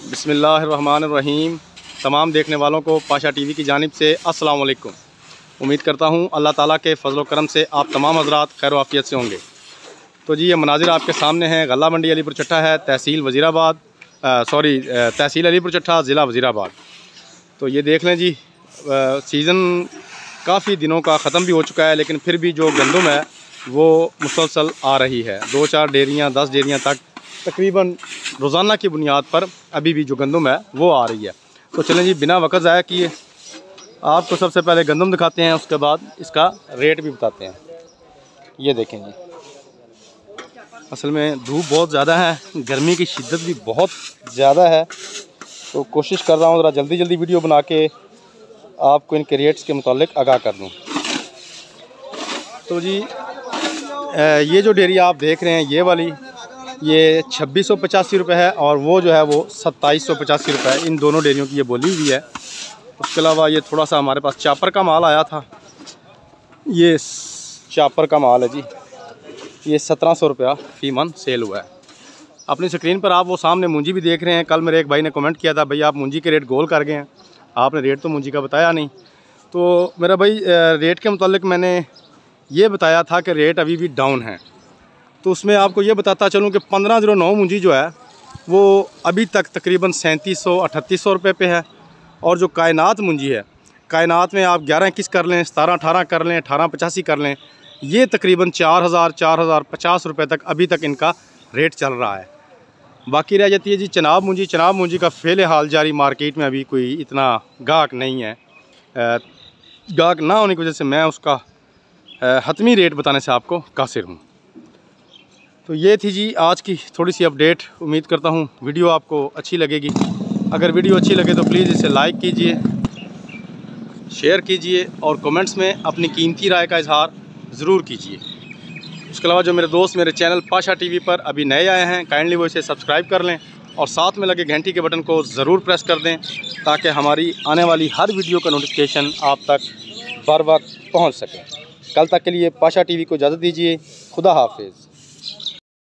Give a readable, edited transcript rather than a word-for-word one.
बिस्मिल्लाहिर्रहमानिर्रहीम। तमाम देखने वालों को पाशा टीवी की जानिब से अस्सलाम वालेकुम। उम्मीद करता हूँ अल्लाह ताला के फजल करम से आप तमाम हज़रात खैर आफियत से होंगे। तो जी ये मनाजिर आपके सामने हैं। गल्ला मंडी अलीपुर चट्टा है, तहसील वज़ीराबाद, तहसील अलीपुर चट्टा, ज़िला वज़ीराबाद। तो ये देख लें जी, सीज़न काफ़ी दिनों का ख़त्म भी हो चुका है, लेकिन फिर भी जो गंदम है वो मुसलसल आ रही है। 2-4 डेयरियाँ 10 डेयरियाँ तक तकरीबन रोज़ाना की बुनियाद पर अभी भी जो गंदम है वो आ रही है। तो चलें जी, बिना वक्त ज़ाया किए आपको सबसे पहले गंदम दिखाते हैं, उसके बाद इसका रेट भी बताते हैं। ये देखें जी, असल में धूप बहुत ज़्यादा है, गर्मी की शिद्दत भी बहुत ज़्यादा है, तो कोशिश कर रहा हूँ ज़रा जल्दी जल्दी वीडियो बना के आपको इनके रेट्स के मुतालिक आगाह कर दूँ। तो जी ये जो डेयरी आप देख रहे हैं ये वाली, ये 2685 रुपये है, और वो जो है वो 2785 रुपये है। इन दोनों डेयरियों की ये बोली हुई है। उसके अलावा ये थोड़ा सा हमारे पास चापर का माल आया था, ये चापर का माल है जी, ये 1700 रुपया फ़ी मन सेल हुआ है। अपनी स्क्रीन पर आप वो सामने मुंजी भी देख रहे हैं। कल मेरे एक भाई ने कमेंट किया था, भाई आप मुंजी के रेट गोल कर गए हैं, आपने रेट तो मुंजी का बताया नहीं। तो मेरा भाई रेट के मुतालिक मैंने ये बताया था कि रेट अभी भी डाउन है। तो उसमें आपको ये बताता चलूँ कि 1509 मुंजी जो है वो अभी तक तकरीबन 3700-3800 रुपये पे है। और जो कायनात मुंजी है, कायनात में आप 11-21 कर लें, 17-18 कर लें, 18-85 कर लें, ये तकरीबन 4000-4050 रुपये तक अभी तक इनका रेट चल रहा है। बाकी रह जाती है जी चनाब मुंजी। चनाब मुंजी का फ़ेल हाल जारी मार्केट में अभी कोई इतना गाहक नहीं है। गाहक ना होने की वजह से मैं उसका हतमी रेट बताने से आपको कासिर हूँ। तो ये थी जी आज की थोड़ी सी अपडेट। उम्मीद करता हूँ वीडियो आपको अच्छी लगेगी। अगर वीडियो अच्छी लगे तो प्लीज़ इसे लाइक कीजिए, शेयर कीजिए और कमेंट्स में अपनी कीमती राय का इजहार ज़रूर कीजिए। उसके अलावा जो मेरे दोस्त मेरे चैनल पाशा टीवी पर अभी नए आए हैं, काइंडली वो इसे सब्सक्राइब कर लें और साथ में लगे घंटी के बटन को ज़रूर प्रेस कर दें, ताकि हमारी आने वाली हर वीडियो का नोटिफिकेशन आप तक बर वक्त पहुँच सके। कल तक के लिए पाशा टीवी को इजाज़त दीजिए। खुदा हाफिज़।